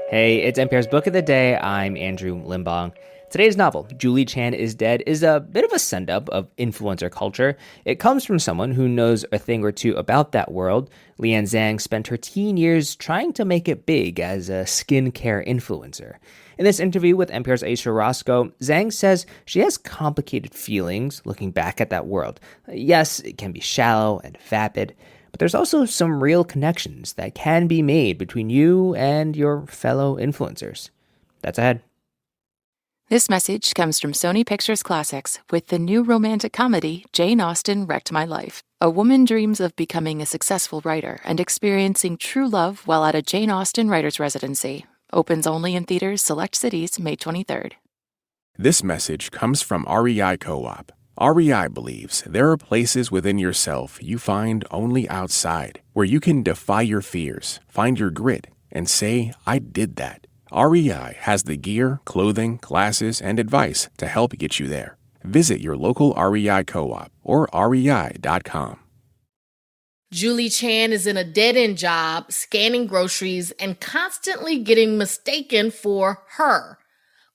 Hey, it's NPR's Book of the Day. I'm Andrew Limbong. Today's novel, Julie Chan is Dead, is a bit of a send-up of influencer culture. It comes from someone who knows a thing or two about that world. Liann Zhang spent her teen years trying to make it big as a skincare influencer. In this interview with NPR's Ayesha Rascoe, Zhang says she has complicated feelings looking back at that world. Yes, it can be shallow and vapid, but there's also some real connections that can be made between you and your fellow influencers. That's ahead. This message comes from Sony Pictures Classics with the new romantic comedy, Jane Austen Wrecked My Life. A woman dreams of becoming a successful writer and experiencing true love while at a Jane Austen writer's residency. Opens only in theaters select cities May 23rd. This message comes from REI Co-op. REI believes there are places within yourself you find only outside, where you can defy your fears, find your grit, and say, I did that. REI has the gear, clothing, classes, and advice to help get you there. Visit your local REI Co-op or rei.com. Julie Chan is in a dead-end job, scanning groceries, and constantly getting mistaken for her.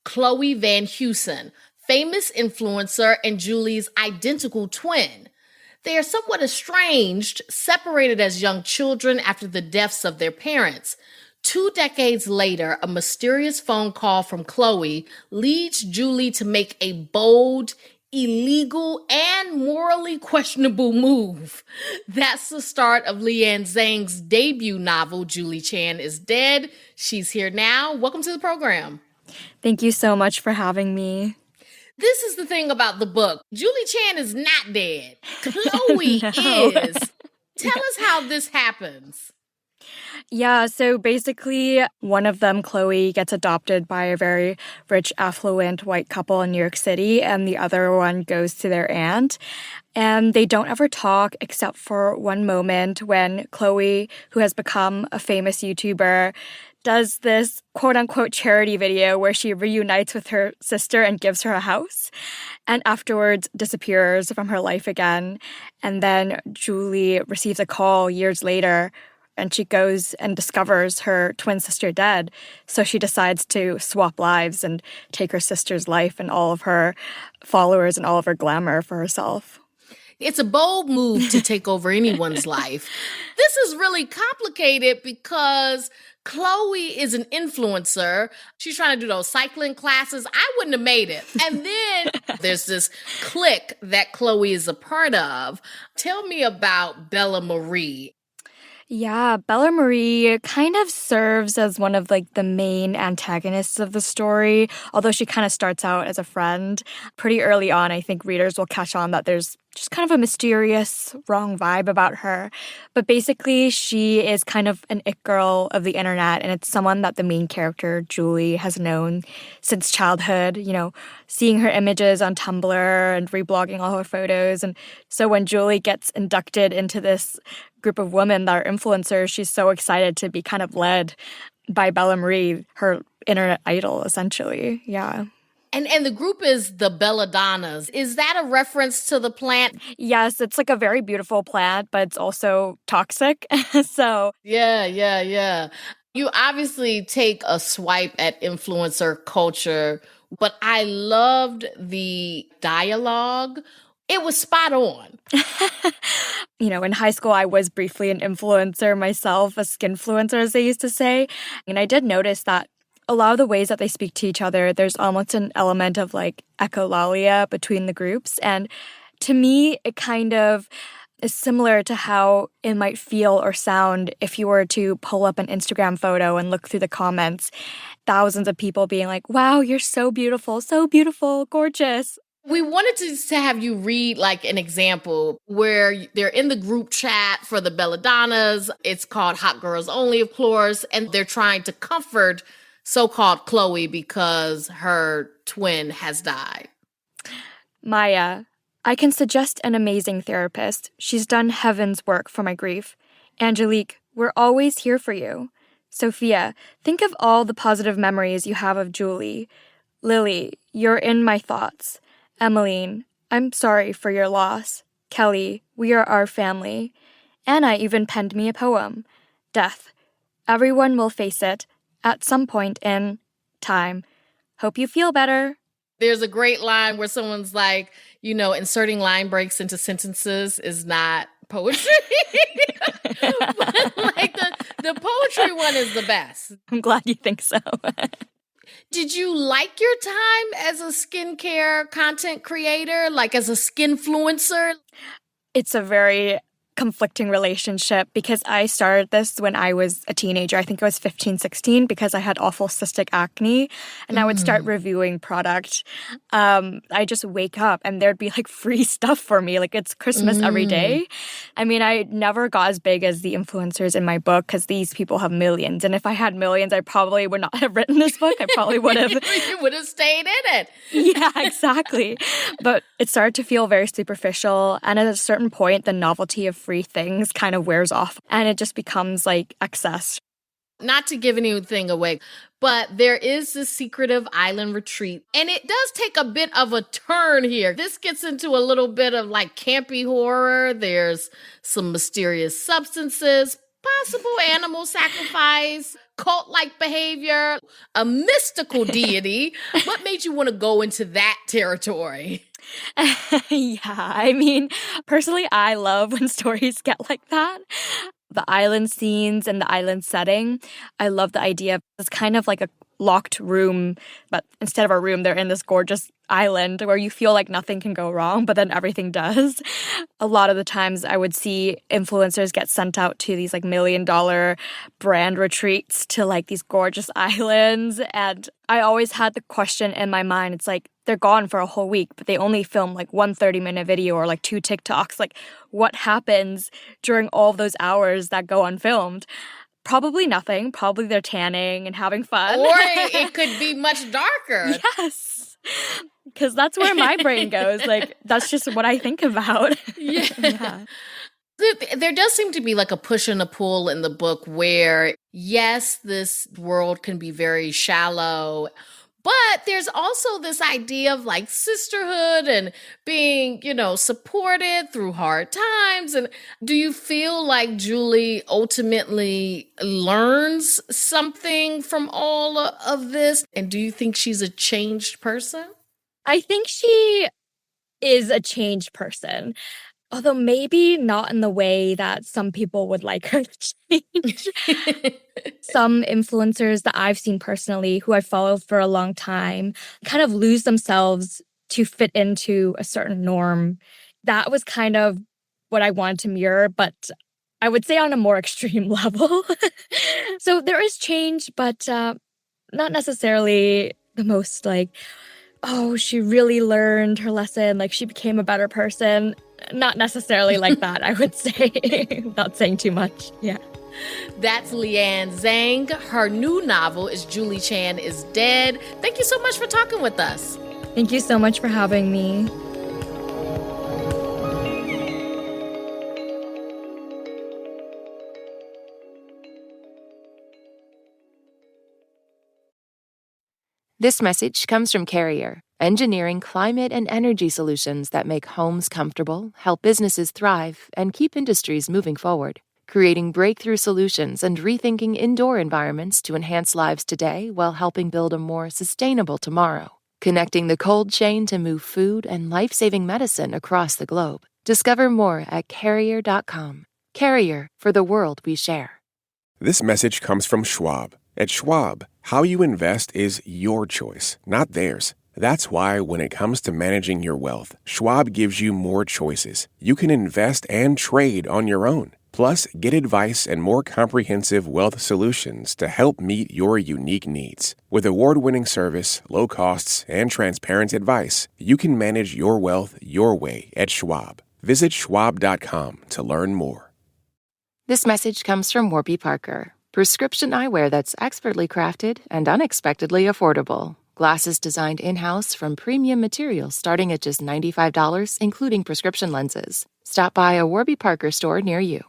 Chloe Van Heusen, famous influencer and Julie's identical twin. They are somewhat estranged, separated as young children after the deaths of their parents. 2 decades later, a mysterious phone call from Chloe leads Julie to make a bold, illegal, and morally questionable move. That's the start of Liann Zhang's debut novel, Julie Chan is Dead. She's here now. Welcome to the program. Thank you so much for having me. This is the thing about the book. Julie Chan is not dead. Chloe is. Tell us how this happens. Yeah, so basically, one of them, Chloe, gets adopted by a very rich, affluent white couple in New York City, and the other one goes to their aunt. And they don't ever talk except for one moment when Chloe, who has become a famous YouTuber, does this quote-unquote charity video where she reunites with her sister and gives her a house, and afterwards disappears from her life again. And then Julie receives a call years later, and she goes and discovers her twin sister dead. So she decides to swap lives and take her sister's life and all of her followers and all of her glamour for herself. It's a bold move to take over anyone's life. This is really complicated because Chloe is an influencer. She's trying to do those cycling classes. I wouldn't have made it. And then there's this clique that Chloe is a part of. Tell me about Bella Marie. Yeah, Bella Marie kind of serves as one of the main antagonists of the story, although she kind of starts out as a friend. Pretty early on, I think readers will catch on that there's just kind of a mysterious, wrong vibe about her. But basically, she is kind of an it girl of the internet, and it's someone that the main character, Julie, has known since childhood, seeing her images on Tumblr and reblogging all her photos. And so when Julie gets inducted into this group of women that are influencers, she's so excited to be kind of led by Bella Marie, her internet idol, essentially. Yeah. And the group is the Belladonnas. Is that a reference to the plant? Yes, it's a very beautiful plant, but it's also toxic. So Yeah. You obviously take a swipe at influencer culture, but I loved the dialogue. It was spot on. In high school, I was briefly an influencer myself, a skinfluencer, as they used to say. And I did notice that a lot of the ways that they speak to each other, there's almost an element of echolalia between the groups. And to me, it kind of is similar to how it might feel or sound if you were to pull up an Instagram photo and look through the comments. Thousands of people being like, wow, you're so beautiful, gorgeous. We wanted to have you read an example where they're in the group chat for the Belladonnas. It's called Hot Girls Only, of course, and they're trying to comfort so-called Chloe because her twin has died. Maya, I can suggest an amazing therapist. She's done heaven's work for my grief. Angelique, we're always here for you. Sophia, think of all the positive memories you have of Julie. Lily, you're in my thoughts. Emmeline, I'm sorry for your loss. Kelly, we are our family. Anna even penned me a poem. Death, everyone will face it. at some point in time. Hope you feel better. There's a great line where someone's like, inserting line breaks into sentences is not poetry. But like the poetry one is the best. I'm glad you think so. Did you like your time as a skincare content creator, like as a skinfluencer? It's a very conflicting relationship because I started this when I was a teenager. I think I was 15, 16 because I had awful cystic acne and I would start reviewing product. I just wake up and there'd be like free stuff for me. Like it's Christmas every day. I mean, I never got as big as the influencers in my book because these people have millions. And if I had millions, I probably would not have written this book. I probably would have. You would have stayed in it. Yeah, exactly. But it started to feel very superficial. And at a certain point, the novelty of free things kind of wears off and it just becomes like excess. Not to give anything away, but there is this secretive island retreat and it does take a bit of a turn here. This gets into a little bit of like campy horror. There's some mysterious substances, possible animal sacrifice, cult-like behavior, a mystical deity. What made you want to go into that territory? Yeah, I mean, personally, I love when stories get like that. The island scenes and the island setting, I love the idea. It's kind of like a locked room, but instead of a room, they're in this gorgeous island where you feel like nothing can go wrong, but then everything does. A lot of the times I would see influencers get sent out to these like $1 million brand retreats to like these gorgeous islands. And I always had the question in my mind. It's like, they're gone for a whole week, but they only film like one 30-minute video or like 2 TikToks. Like what happens during all of those hours that go unfilmed? Probably nothing. Probably they're tanning and having fun. Or it could be much darker. Yes. Because that's where my brain goes. Like, that's just what I think about. Yeah. There does seem to be like a push and a pull in the book where, yes, this world can be very shallow, but there's also this idea of like sisterhood and being, supported through hard times. And do you feel like Julie ultimately learns something from all of this? And do you think she's a changed person? I think she is a changed person. Although maybe not in the way that some people would like her to change. Some influencers that I've seen personally, who I've followed for a long time, kind of lose themselves to fit into a certain norm. That was kind of what I wanted to mirror, but I would say on a more extreme level. So there is change, but not necessarily the most like, oh, she really learned her lesson, like she became a better person. Not necessarily like that, I would say. Not saying too much, yeah. That's Liann Zhang. Her new novel is Julie Chan is Dead. Thank you so much for talking with us. Thank you so much for having me. This message comes from Carrier, engineering climate and energy solutions that make homes comfortable, help businesses thrive, and keep industries moving forward. Creating breakthrough solutions and rethinking indoor environments to enhance lives today while helping build a more sustainable tomorrow. Connecting the cold chain to move food and life-saving medicine across the globe. Discover more at Carrier.com. Carrier, for the world we share. This message comes from Schwab. At Schwab, how you invest is your choice, not theirs. That's why when it comes to managing your wealth, Schwab gives you more choices. You can invest and trade on your own. Plus, get advice and more comprehensive wealth solutions to help meet your unique needs. With award-winning service, low costs, and transparent advice, you can manage your wealth your way at Schwab. Visit schwab.com to learn more. This message comes from Warby Parker. Prescription eyewear that's expertly crafted and unexpectedly affordable. Glasses designed in-house from premium materials starting at just $95, including prescription lenses. Stop by a Warby Parker store near you.